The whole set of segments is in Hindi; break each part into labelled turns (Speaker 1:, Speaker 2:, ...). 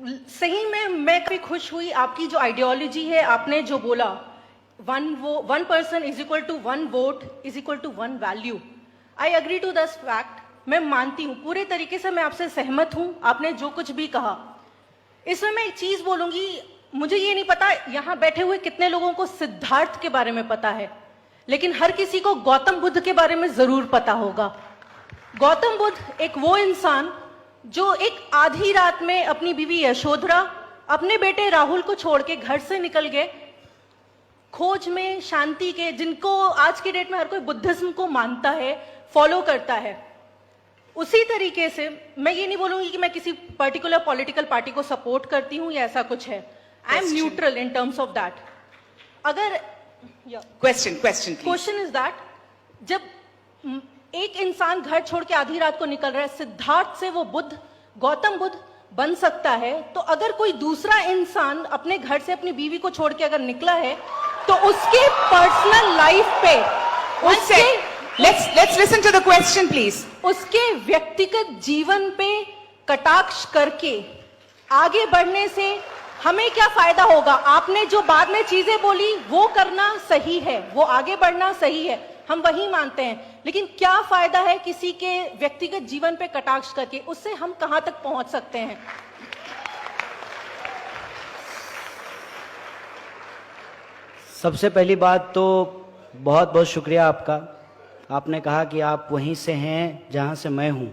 Speaker 1: सही में मैं काफी खुश हुई। आपकी जो आइडियोलॉजी है, आपने जो बोला, one person is equal to one vote is equal to one value, I agree to this fact. मैं मानती हूँ पूरे तरीके से, मैं आपसे सहमत हूँ, आपने जो कुछ भी कहा। इसमें मैं एक चीज बोलूंगी, मुझे ये नहीं पता यहां बैठे हुए कितने लोगों को सिद्धार्थ के बारे में पता है, लेकिन हर किसी को गौतम बुद्ध के बारे में जरूर पता होगा। गौतम बुद्ध एक वो इंसान जो एक आधी रात में अपनी बीवी यशोधरा, अपने बेटे राहुल को छोड़ के घर से निकल गए खोज में शांति के, जिनको आज की डेट में हर कोई बुद्धिज्म को मानता है, फॉलो करता है। उसी तरीके से मैं ये नहीं बोलूंगी कि मैं किसी पर्टिकुलर पॉलिटिकल पार्टी को सपोर्ट करती हूं या ऐसा कुछ है। I am neutral in terms of that. अगर क्वेश्चन इज दैट, जब एक इंसान घर छोड़ के आधी रात को निकल रहा है, सिद्धार्थ से वो बुद्ध, गौतम बुद्ध बन सकता है, तो अगर कोई दूसरा इंसान अपने घर से अपनी बीवी को छोड़ के अगर निकला है, तो उसके पर्सनल लाइफ पे, उसके
Speaker 2: Let's listen to the question, please.
Speaker 1: उसके व्यक्तिगत जीवन पे कटाक्ष करके आगे बढ़ने से हमें क्या फायदा होगा? आपने जो बाद में चीजें बोली वो करना सही है, वो आगे बढ़ना सही है, हम वही मानते हैं, लेकिन क्या फायदा है किसी के व्यक्तिगत जीवन पे कटाक्ष करके? उससे हम कहां तक पहुंच सकते हैं?
Speaker 3: सबसे पहली बात तो बहुत बहुत शुक्रिया आपका। आपने कहा कि आप वहीं से हैं जहां से मैं हूं।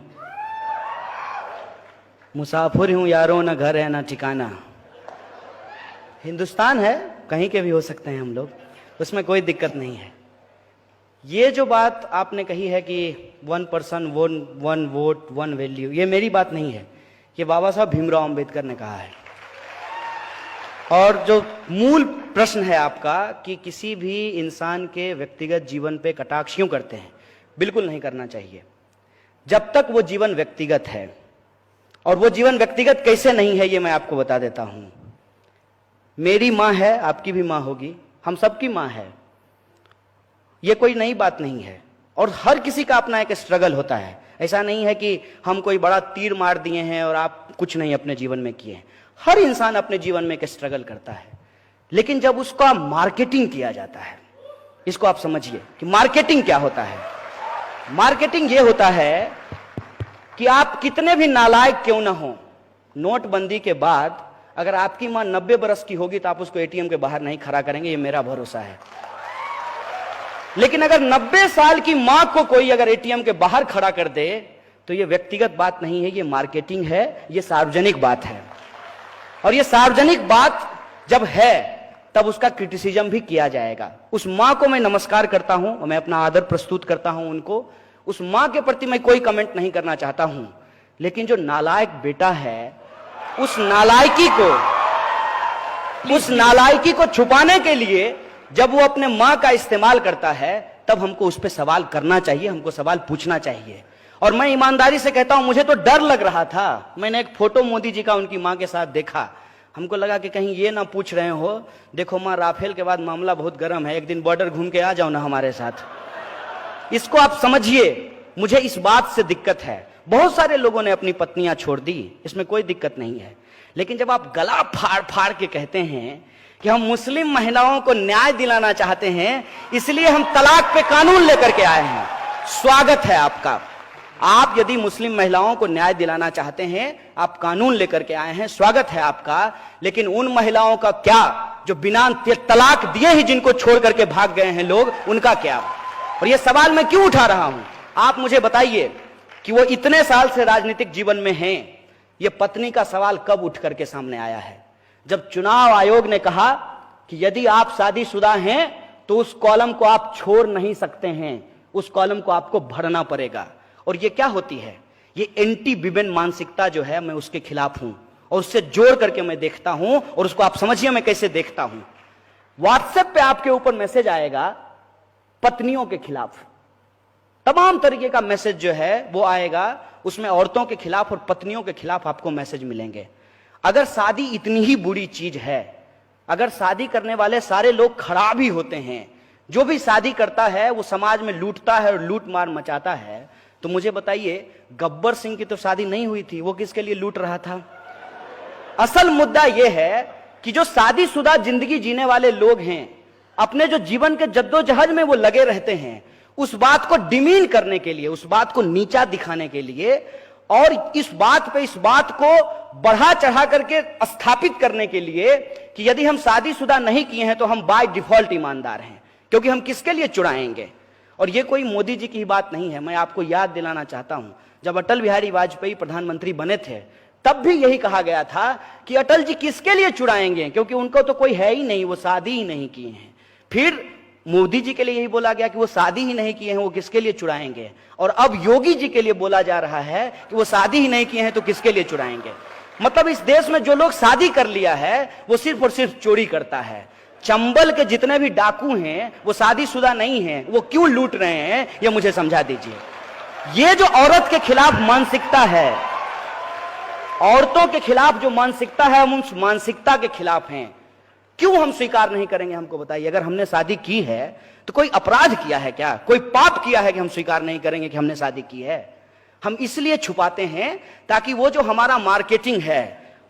Speaker 3: मुसाफिर हूं यारों, ना घर है ना ठिकाना। हिंदुस्तान है, कहीं के भी हो सकते हैं हम लोग, उसमें कोई दिक्कत नहीं है। ये जो बात आपने कही है कि one person one vote one value, ये मेरी बात नहीं है, ये बाबा साहब भीमराव अंबेडकर ने कहा है। और जो मूल प्रश्न है आपका कि किसी भी इंसान के व्यक्तिगत जीवन पे कटाक्ष क्यों करते हैं, बिल्कुल नहीं करना चाहिए जब तक वो जीवन व्यक्तिगत है। और वो जीवन व्यक्तिगत कैसे नहीं है, ये मैं आपको बता देता हूं। मेरी मां है, आपकी भी मां होगी, हम सबकी मां है, ये कोई नई बात नहीं है। और हर किसी का अपना एक स्ट्रगल होता है। ऐसा नहीं है कि हम कोई बड़ा तीर मार दिए हैं और आप कुछ नहीं अपने जीवन में किए हैं। हर इंसान अपने जीवन में एक स्ट्रगल करता है, लेकिन जब उसका मार्केटिंग किया जाता है, इसको आप समझिए कि मार्केटिंग क्या होता है। मार्केटिंग ये होता है कि आप कितने भी नालायक क्यों ना हो, नोटबंदी के बाद अगर आपकी मां 90 बरस की होगी तो आप उसको एटीएम के बाहर नहीं खड़ा करेंगे, ये मेरा भरोसा है। लेकिन अगर 90 साल की मां को कोई अगर एटीएम के बाहर खड़ा कर दे तो ये व्यक्तिगत बात नहीं है, ये मार्केटिंग है, ये सार्वजनिक बात है। और ये सार्वजनिक बात जब है तब उसका क्रिटिसिज्म भी किया जाएगा। उस मां को मैं नमस्कार करता हूं, मैं अपना आदर प्रस्तुत करता हूं उनको, उस मां के प्रति मैं कोई कमेंट नहीं करना चाहता हूं। लेकिन जो नालायक बेटा है, उस नालायकी को छुपाने के लिए जब वो अपने मां का इस्तेमाल करता है, तब हमको उस पर सवाल करना चाहिए, हमको सवाल पूछना चाहिए। और मैं ईमानदारी से कहता हूं, मुझे तो डर लग रहा था। मैंने एक फोटो मोदी जी का उनकी मां के साथ देखा, हमको लगा कि कहीं ये ना पूछ रहे हो, देखो मां राफेल के बाद मामला बहुत गर्म है, एक दिन बॉर्डर घूम के आ जाओ ना हमारे साथ। इसको आप समझिए, मुझे इस बात से दिक्कत है। बहुत सारे लोगों ने अपनी पत्नियां छोड़ दी, इसमें कोई दिक्कत नहीं है, लेकिन जब आप गला फाड़ फाड़ के कहते हैं कि हम मुस्लिम महिलाओं को न्याय दिलाना चाहते हैं, इसलिए हम तलाक पे कानून लेकर के आए हैं, स्वागत है आपका। आप यदि मुस्लिम महिलाओं को न्याय दिलाना चाहते हैं, आप कानून लेकर के आए हैं, स्वागत है आपका। लेकिन उन महिलाओं का क्या जो बिना तलाक दिए ही जिनको छोड़ करके भाग गए हैं लोग, उनका क्या? और ये सवाल मैं क्यों उठा रहा हूं, आप मुझे बताइए कि वो इतने साल से राजनीतिक जीवन में हैं, ये पत्नी का सवाल कब उठ करके सामने आया है? जब चुनाव आयोग ने कहा कि यदि आप शादीशुदा हैं तो उस कॉलम को आप छोड़ नहीं सकते हैं, उस कॉलम को आपको भरना पड़ेगा। और ये क्या होती है? ये एंटी विमेन मानसिकता जो है, मैं उसके खिलाफ हूं और उससे जोड़ करके मैं देखता हूं। और उसको आप समझिए मैं कैसे देखता हूं। व्हाट्सएप पे आपके ऊपर मैसेज आएगा पत्नियों के खिलाफ, तमाम तरीके का मैसेज जो है वो आएगा, उसमें औरतों के खिलाफ और पत्नियों के खिलाफ आपको मैसेज मिलेंगे। अगर शादी इतनी ही बुरी चीज है, अगर शादी करने वाले सारे लोग खराब ही होते हैं, जो भी शादी करता है वो समाज में लूटता है और लूट मार मचाता है, तो मुझे बताइए गब्बर सिंह की तो शादी नहीं हुई थी, वो किसके लिए लूट रहा था? असल मुद्दा यह है कि जो शादीशुदा जिंदगी जीने वाले लोग हैं, अपने जो जीवन के जद्दोजहद में वो लगे रहते हैं, उस बात को डिमीन करने के लिए, उस बात को नीचा दिखाने के लिए और इस बात को बढ़ा चढ़ा करके स्थापित करने के लिए कि यदि हम शादीशुदा नहीं किए हैं तो हम बाय डिफॉल्ट ईमानदार हैं, क्योंकि हम किसके लिए चुराएंगे। और ये कोई मोदी जी की बात नहीं है। मैं आपको याद दिलाना चाहता हूं, जब अटल बिहारी वाजपेयी प्रधानमंत्री बने थे तब भी यही कहा गया था कि अटल जी किसके लिए चुराएंगे, क्योंकि उनको तो कोई है ही नहीं, वो शादी ही नहीं किए हैं। फिर मोदी जी के लिए यही बोला गया कि वो शादी ही नहीं किए हैं, वो किसके लिए चुराएंगे। और अब योगी जी के लिए बोला जा रहा है कि वो शादी ही नहीं किए हैं तो किसके लिए चुराएंगे। मतलब इस देश में जो लोग शादी कर लिया है वो सिर्फ और सिर्फ चोरी करता है। चंबल के जितने भी डाकू हैं वो शादीशुदा नहीं हैं, वो क्यों लूट रहे हैं ये मुझे समझा दीजिए। ये जो औरत के खिलाफ मानसिकता है, औरतों के खिलाफ जो मानसिकता है, हम उस मानसिकता के खिलाफ हैं। क्यों हम स्वीकार नहीं करेंगे, हमको बताइए। अगर हमने शादी की है तो कोई अपराध किया है क्या, कोई पाप किया है कि हम स्वीकार नहीं करेंगे कि हमने शादी की है। हम इसलिए छुपाते हैं ताकि वो जो हमारा मार्केटिंग है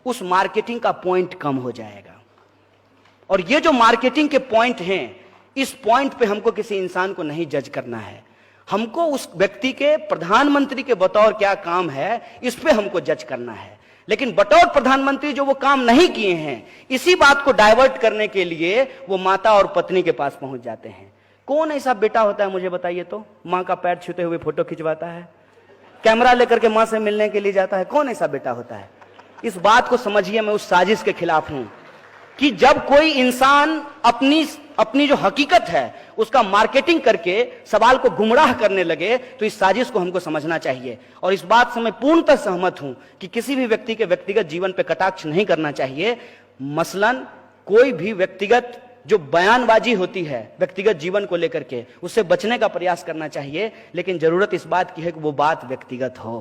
Speaker 3: उस मार्केटिंग का पॉइंट कम हो जाएगा। और ये जो मार्केटिंग के पॉइंट हैं, इस पॉइंट पे हमको किसी इंसान को नहीं जज करना है। हमको उस व्यक्ति के, प्रधानमंत्री के बतौर क्या काम है, इस पे हमको जज करना है। लेकिन बतौर प्रधानमंत्री जो वो काम नहीं किए हैं, इसी बात को डाइवर्ट करने के लिए वो माता और पत्नी के पास पहुंच जाते हैं। कौन ऐसा बेटा होता है मुझे बताइए तो, मां का पैर छूते हुए फोटो खिंचवाता है, कैमरा लेकर के मां से मिलने के लिए जाता है। कौन ऐसा बेटा होता है। इस बात को समझिए, मैं उस साजिश के खिलाफ हूं कि जब कोई इंसान अपनी जो हकीकत है उसका मार्केटिंग करके सवाल को गुमराह करने लगे तो इस साजिश को हमको समझना चाहिए। और इस बात से मैं पूर्णतः सहमत हूं कि किसी भी व्यक्ति के व्यक्तिगत जीवन पर कटाक्ष नहीं करना चाहिए। मसलन कोई भी व्यक्तिगत जो बयानबाजी होती है व्यक्तिगत जीवन को लेकर के, उससे बचने का प्रयास करना चाहिए। लेकिन जरूरत इस बात की है कि वो बात व्यक्तिगत हो।